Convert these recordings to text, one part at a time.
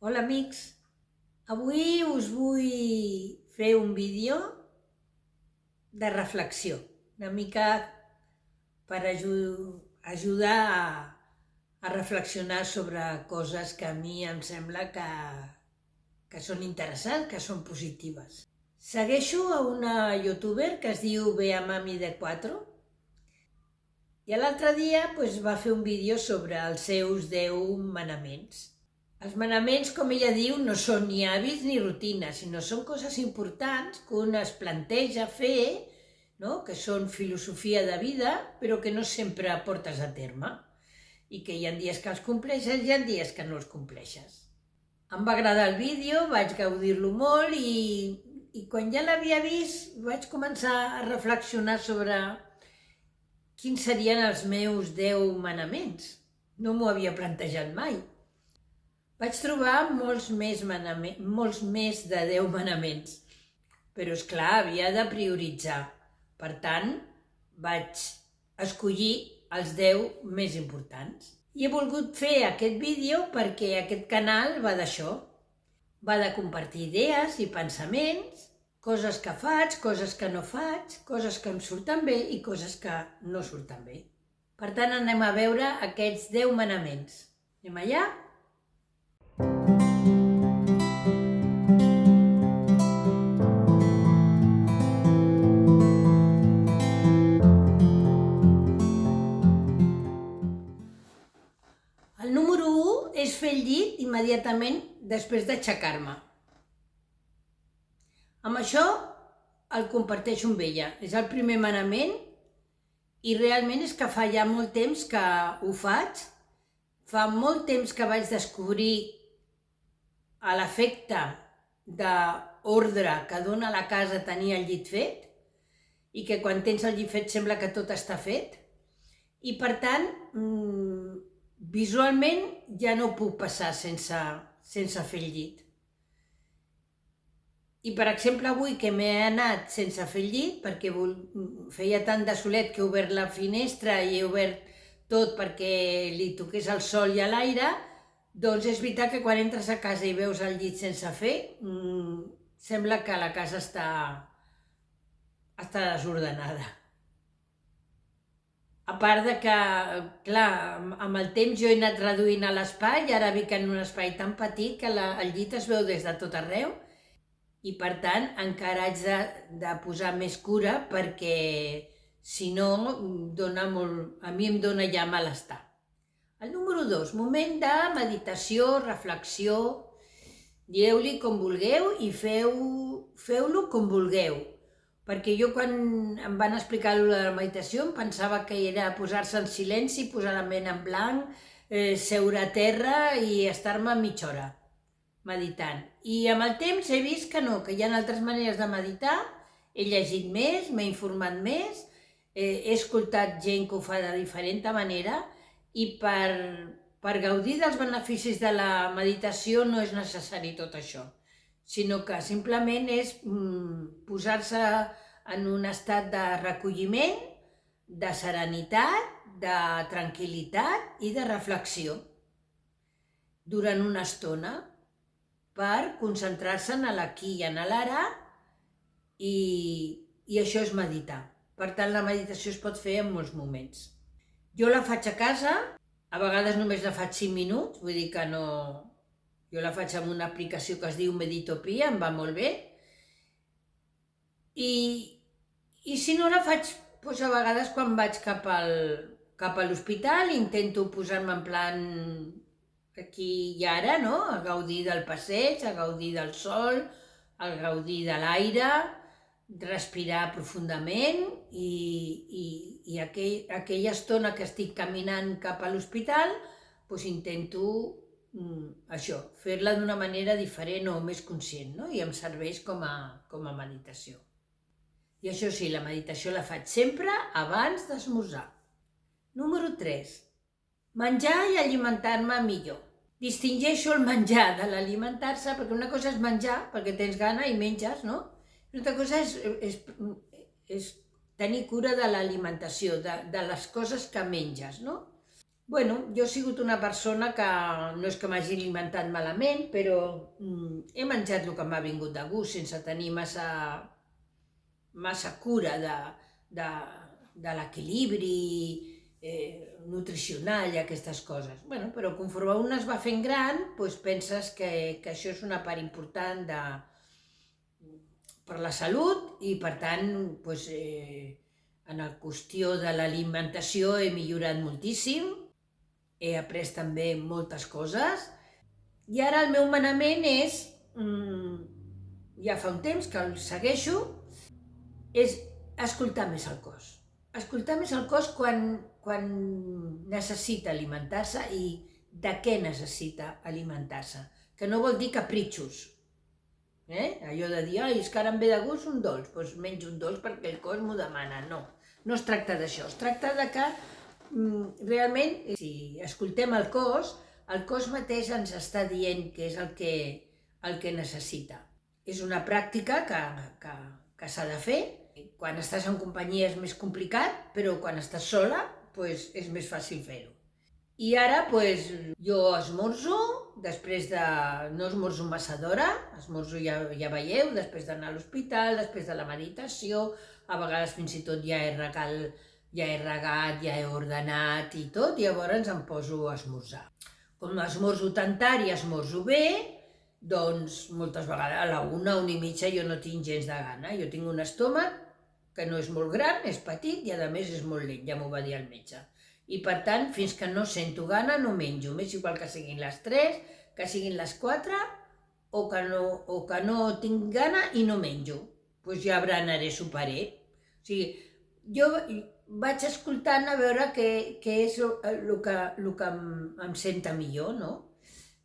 Hola amics, avui us vull fer un vídeo de reflexió, una mica per ajudar a reflexionar sobre coses que a mi em sembla que són interessants, que són positives. Segueixo a una youtuber que es diu Bea Mami de 4 i l'altre dia va fer un vídeo sobre els seus 10 manaments. Els manaments, com ella diu, no són ni hàbits ni rutines, sinó són coses importants que un es planteja fer, no? Que són filosofia de vida, però que no sempre portes a terme. I que hi ha dies que els compleixes i hi ha dies que no els compleixes. Em va agradar el vídeo, vaig gaudir-lo molt i quan ja l'havia vist vaig començar a reflexionar sobre quins serien els meus 10 manaments. No m'ho havia plantejat mai. Vaig trobar molts més de 10 manaments, però és clar, havia de prioritzar. Per tant, vaig escollir els 10 més importants. I he volgut fer aquest vídeo perquè aquest canal va d'això. Va de compartir idees i pensaments, coses que faig, coses que no faig, coses que em surten bé i coses que no surten bé. Per tant, anem a veure aquests 10 manaments. Anem allà? El número 1 és fer el llit immediatament després d'aixecar-me. Amb això el comparteixo amb ella. És el primer manament i realment és que fa ja molt temps que ho faig. Fa molt temps que vaig descobrir l'efecte d'ordre que dona la casa tenir el llit fet i que quan tens el llit fet sembla que tot està fet. I per tant, visualment ja no puc passar sense fer el llit. I per exemple avui que m'he anat sense fer el llit perquè feia tant de solet que he obert la finestra i he obert tot perquè li toqués el sol i l'aire, doncs és veritat que quan entres a casa i veus el llit sense fer, sembla que la casa està desordenada. A part de que, clar, amb el temps jo he anat reduint l'espai i ara vic en un espai tan petit que el llit es veu des de tot arreu i per tant encara haig de posar més cura perquè si no a mi em dona ja malestar. El número 2, moment de meditació, reflexió, dieu-li com vulgueu i feu-lo com vulgueu. Perquè jo quan em van explicar la meditació em pensava que era posar-se en silenci, posar la ment en blanc, seure a terra i estar-me mitja hora meditant. I amb el temps he vist que no, que hi ha altres maneres de meditar, he llegit més, m'he informat més, he escoltat gent que ho fa de diferent manera i per gaudir dels beneficis de la meditació no és necessari tot això, sinó que simplement és posar-se en un estat de recolliment, de serenitat, de tranquil·litat i de reflexió durant una estona per concentrar-se en l'aquí i en l'ara i això és meditar. Per tant, la meditació es pot fer en molts moments. Jo la faig a casa, a vegades només la faig 5 minuts, vull dir que no... Jo la faig amb una aplicació que es diu Meditopia, em va molt bé. I si no la faig, doncs a vegades quan vaig cap a l'hospital intento posar-me en plan aquí i ara, no? A gaudir del passeig, a gaudir del sol, a gaudir de l'aire, respirar profundament i aquella estona que estic caminant cap a l'hospital doncs intento això, fer-la d'una manera diferent o més conscient, no? I em serveix com a meditació. I això sí, la meditació la faig sempre abans d'esmorzar. Número 3. Menjar i alimentar-me millor. Distingeixo el menjar de l'alimentar-se, perquè una cosa és menjar, perquè tens gana i menges, no? Una altra cosa és tenir cura de l'alimentació, de les coses que menges, no? Bueno, jo he sigut una persona que no és que m'hagi alimentat malament, però he menjat el que m'ha vingut de gust, sense tenir massa cura de, de l'equilibri nutricional i aquestes coses. Bueno, però conforme un es va fent gran, doncs penses que això és una part important per la salut i per tant doncs, en la qüestió de l'alimentació he millorat moltíssim, he après també moltes coses i ara el meu manament és, ja fa un temps que el segueixo, és escoltar més el cos. Escoltar més el cos quan necessita alimentar-se i de què necessita alimentar-se. Que no vol dir capritxos. Allò de dir, ai, és que ara em ve de gust un dolç, doncs menjo un dolç perquè el cos m'ho demana. No, no es tracta d'això. Es tracta de que realment, si escoltem el cos mateix ens està dient què és el que necessita. És una pràctica que s'ha de fer. Quan estàs en companyia és més complicat, però quan estàs sola doncs és més fàcil fer-ho. I ara doncs, jo esmorzo, després de... no esmorzo massa d'hora, esmorzo ja veieu, després d'anar a l'hospital, després de la meditació, a vegades fins i tot ja he regat, ja he ordenat i tot, i llavors em poso a esmorzar. Com esmorzo tan tard i esmorzo bé, doncs moltes vegades a la 1:30 jo no tinc gens de gana. Jo tinc un estómac que no és molt gran, és petit i a més és molt lent, ja m'ho va dir el metge. I per tant, fins que no sento gana no menjo, m'és igual que siguin les 3, que siguin les 4 o que no tinc gana i no menjo. Doncs ja berenaré, soparé. O sigui, jo vaig escoltant a veure què és el que em senta millor, no?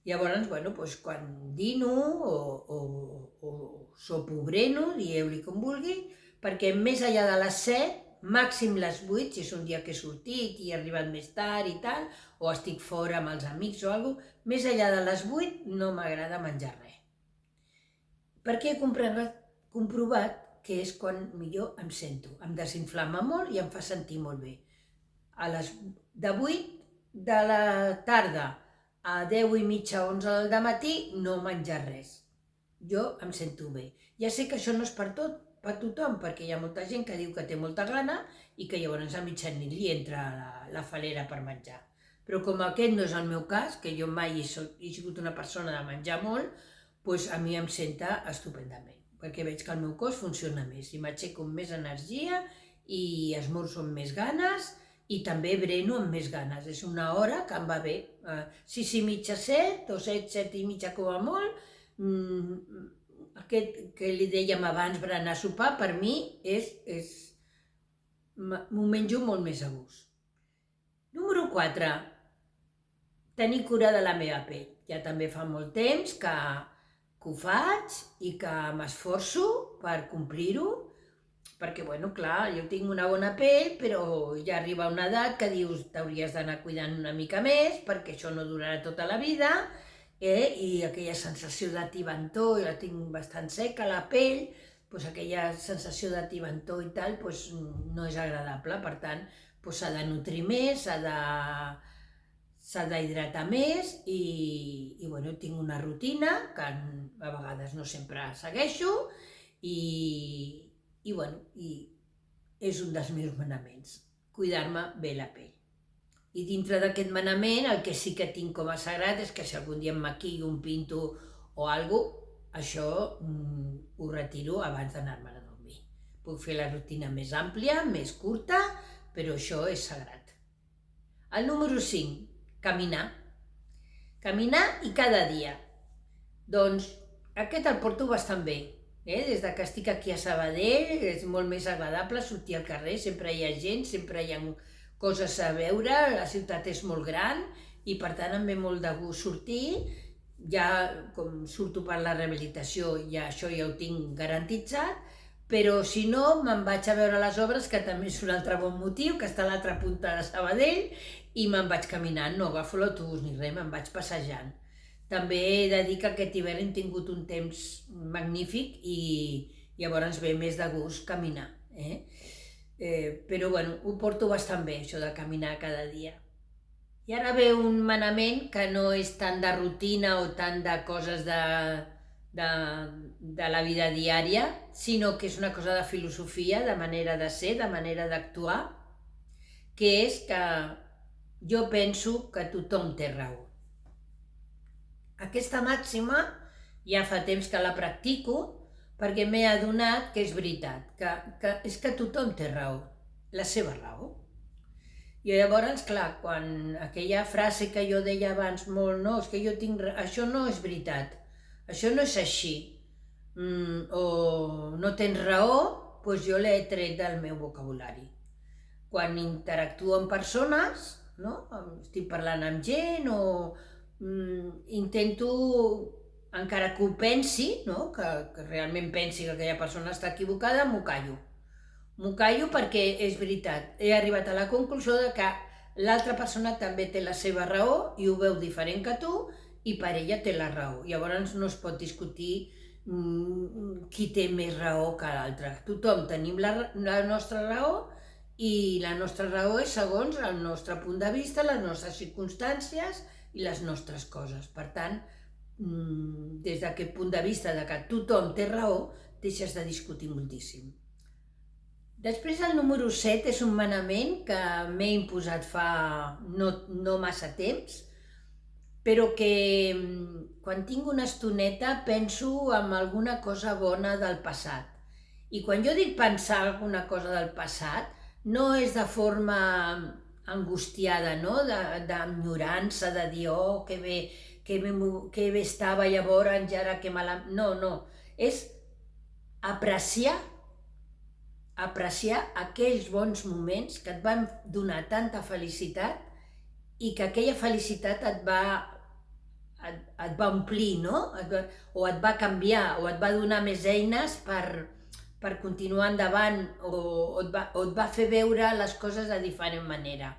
Llavors, bueno, doncs quan dino o sopo breno, dieu-li com vulgui, perquè més enllà de les 7, màxim les 8, si és un dia que he sortit i he arribat més tard i tal, o estic fora amb els amics o alguna cosa, més enllà de les 8 no m'agrada menjar res. Perquè he comprovat que és quan millor em sento. Em desinflama molt i em fa sentir molt bé. De 8 de la tarda a 10:30, 11 del matí no menjar res. Jo em sento bé. Ja sé que això no és per tothom, perquè hi ha molta gent que diu que té molta gana i que llavors a mitjanit li entra la falera per menjar. Però com aquest no és el meu cas, que jo mai he sigut una persona de menjar molt, doncs a mi em senta estupendament, perquè veig que el meu cos funciona més i m'aixeco amb més energia i esmorzo amb més ganes i també breno amb més ganes. És una hora que em va bé. 6:30, 7 o 7:30 com a molt. Aquest que li dèiem abans, berenar, sopar, per mi m'ho menjo molt més a gust. Número 4. Tenir cura de la meva pell. Ja també fa molt temps que ho faig i que m'esforço per complir-ho, perquè, bueno, clar, jo tinc una bona pell, però ja arriba una edat que dius t'hauries d'anar cuidant una mica més, perquè això no durarà tota la vida, i aquella sensació de tibantor, jo la tinc bastant seca, la pell, doncs aquella sensació de tibantor i tal, doncs no és agradable, per tant, s'ha de nutrir més, s'ha d'hidratar més i bueno, tinc una rutina que a vegades no sempre segueixo i bueno, és un dels meus manaments, cuidar-me bé la pell. I dintre d'aquest manament el que sí que tinc com a sagrat és que si algun dia em maquillo, un pinto o alguna cosa, això ho retiro abans d'anar-me'n a dormir. Puc fer la rutina més àmplia, més curta, però això és sagrat. El número 5, caminar. Caminar i cada dia. Doncs aquest el porto bastant bé. Des que estic aquí a Sabadell és molt més agradable sortir al carrer, sempre hi ha gent, sempre hi ha coses a veure, la ciutat és molt gran i per tant em ve molt de gust sortir. Ja com surto per la rehabilitació, ja això ja ho tinc garantitzat, però si no me'n vaig a veure les obres, que també és un altre bon motiu, que està a l'altra punta de Sabadell, i me'n vaig caminant, no agafo l'autobús ni res, me'n vaig passejant. També he de dir que aquest hivern hem tingut un temps magnífic i llavors ens ve més de gust caminar. Però bueno, ho porto bastant bé, això de caminar cada dia. I ara ve un manament que no és tant de rutina o tant de coses de la vida diària, sinó que és una cosa de filosofia, de manera de ser, de manera d'actuar, que és que jo penso que tothom té raó. Aquesta màxima ja fa temps que la practico perquè m'he adonat que és veritat, que és que tothom té raó, la seva raó. I llavors, clar, quan aquella frase que jo deia abans molt, no, és que jo tinc... Això no és veritat, això no és així, o no tens raó, doncs jo l'he tret del meu vocabulari. Quan interactuo amb persones, no? Estic parlant amb gent o intento, encara que ho pensi, no? que realment pensi que aquella persona està equivocada, m'ho callo. M'ho callo perquè és veritat. He arribat a la conclusió de que l'altra persona també té la seva raó i ho veu diferent que tu i per ella té la raó. Llavors no es pot discutir qui té més raó que l'altre. Tothom tenim la nostra raó i la nostra raó és segons el nostre punt de vista, les nostres circumstàncies i les nostres coses. Per tant, des d'aquest punt de vista de que tothom té raó, deixes de discutir moltíssim. Després el número 7 és un manament que m'he imposat fa no massa temps, però que quan tinc una estoneta penso en alguna cosa bona del passat. I quan jo dic pensar alguna cosa del passat, no és de forma angustiada, no? D'enyorança, de dir, oh, que bé estava llavors, ara que malament... No, és apreciar aquells bons moments que et van donar tanta felicitat i que aquella felicitat et va omplir, no? O et va canviar, o et va donar més eines per continuar endavant, o et va fer veure les coses de diferent manera.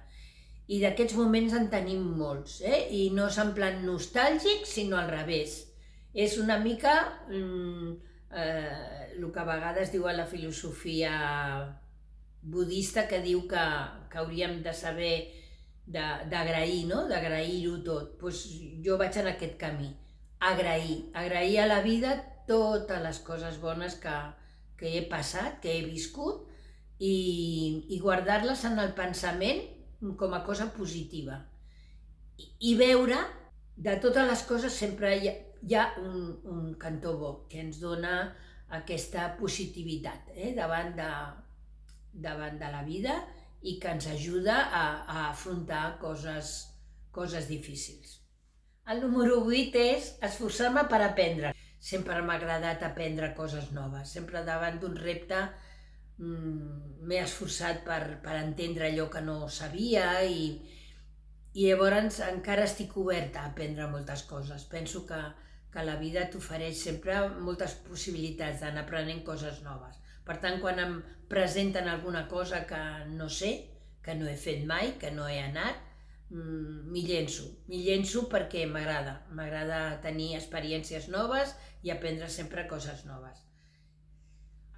I d'aquests moments en tenim molts, i no és en plan nostàlgic, sinó al revés. És una mica el que a vegades diu a la filosofia budista, que diu que hauríem de saber d'agrair, no? D'agrair-ho tot. Doncs jo vaig en aquest camí, agrair a la vida totes les coses bones que he passat, que he viscut, i guardar-les en el pensament com a cosa positiva. I veure, de totes les coses sempre hi ha un cantó bo que ens dona aquesta positivitat davant de la vida i que ens ajuda a afrontar coses difícils. El número 8 és esforçar-me per aprendre. Sempre m'ha agradat aprendre coses noves. Sempre davant d'un repte m'he esforçat per entendre allò que no sabia i llavors encara estic oberta a aprendre moltes coses. Penso que la vida t'ofereix sempre moltes possibilitats d'anar aprenent coses noves. Per tant, quan em presenten alguna cosa que no sé, que no he fet mai, que no he anat, m'hi llenço perquè m'agrada tenir experiències noves i aprendre sempre coses noves.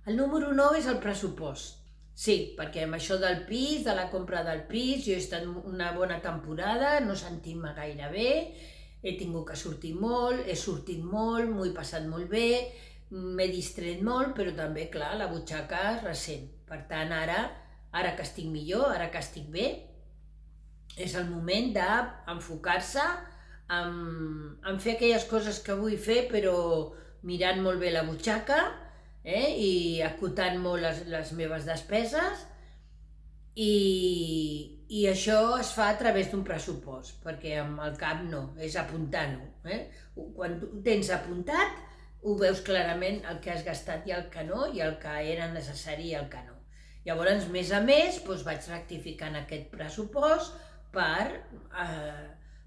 El número 9 és el pressupost. Sí, perquè amb això del pis, de la compra del pis, jo he estat una bona temporada, no sentint-me gaire bé, he tingut que sortir molt, he sortit molt, m'ho he passat molt bé, m'he distret molt, però també, clar, la butxaca es ressent. Per tant, ara que estic millor, ara que estic bé, és el moment d'enfocar-se en fer aquelles coses que vull fer, però mirant molt bé la butxaca, i acotant molt les meves despeses, i això es fa a través d'un pressupost, perquè amb el cap no, és apuntant-ho. Quan ho tens apuntat, ho veus clarament el que has gastat i el que no, i el que era necessari i el que no. Llavors, més a més, vaig rectificant aquest pressupost per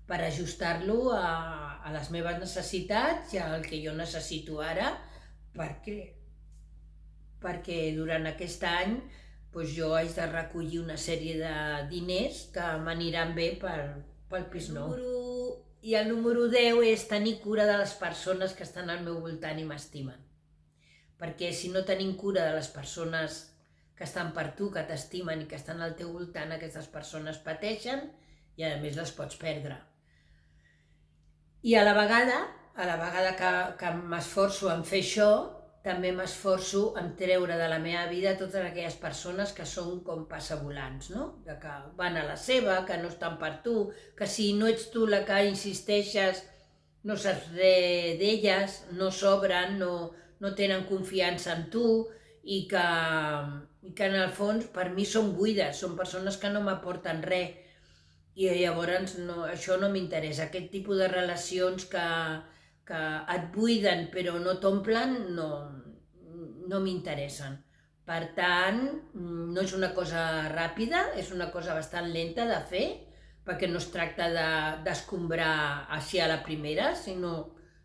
ajustar-lo a les meves necessitats i al que jo necessito ara, perquè durant aquest any jo haig de recollir una sèrie de diners que m'aniran bé pel pis nou. I el número 10 és tenir cura de les persones que estan al meu voltant i m'estimen. Perquè si no tenim cura de les persones que estan per tu, que t'estimen i que estan al teu voltant, aquestes persones pateixen i a més les pots perdre. I a la vegada que m'esforço en fer això, també m'esforço en treure de la meva vida totes aquelles persones que són com passavolants, no? Que van a la seva, que no estan per tu, que si no ets tu la que insisteixes, no saps res d'elles, no s'obren, no tenen confiança en tu i que en el fons per mi són buides, són persones que no m'aporten res. I llavors això no m'interessa. Aquest tipus de relacions que et buiden però no t'omplen no m'interessen. Per tant, no és una cosa ràpida, és una cosa bastant lenta de fer, perquè no es tracta d'escombrar així a la primera, sinó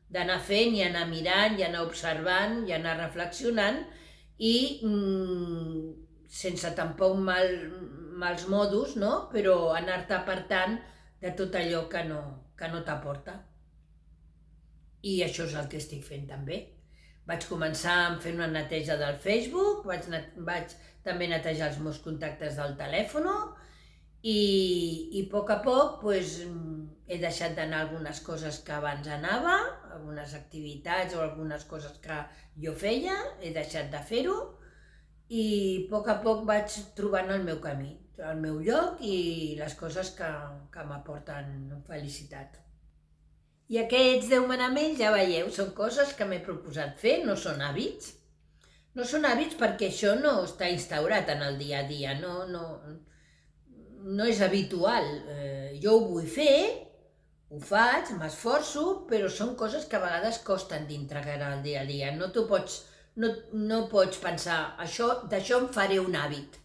d'anar fent i anar mirant, i anar observant, i anar reflexionant, i sense tampoc mals modos, no? Però anar-te apartant de tot allò que no t'aporta. I això és el que estic fent també. Vaig començar fent una neteja del Facebook, vaig també netejar els meus contactes del telèfon i a poc he deixat d'anar a algunes coses que abans anava, algunes activitats o algunes coses que jo feia, he deixat de fer-ho i a poc vaig trobant el meu camí, el meu lloc i les coses que m'aporten felicitat. I aquests 10 manaments, ja veieu, són coses que m'he proposat fer, no són hàbits. No són hàbits perquè això no està instaurat en el dia a dia, no és habitual. Jo ho vull fer, ho faig, m'esforço, però són coses que a vegades costen d'integrar al dia a dia. No pots pensar, d'això em faré un hàbit.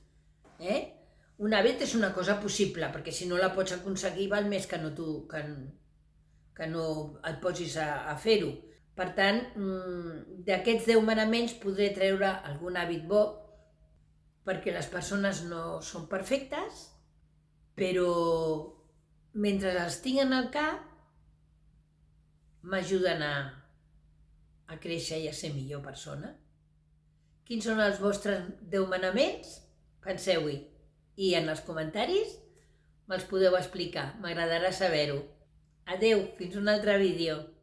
Un hàbit és una cosa possible, perquè si no la pots aconseguir val més que no et posis a fer-ho. Per tant, d'aquests 10 manaments podré treure algun hàbit bo, perquè les persones no són perfectes, però mentre els tinc en el cap, m'ajuden a créixer i a ser millor persona. Quins són els vostres 10 manaments? Penseu-hi. I en els comentaris me'ls podeu explicar, m'agradarà saber-ho. Adeu, fins un altre vídeo.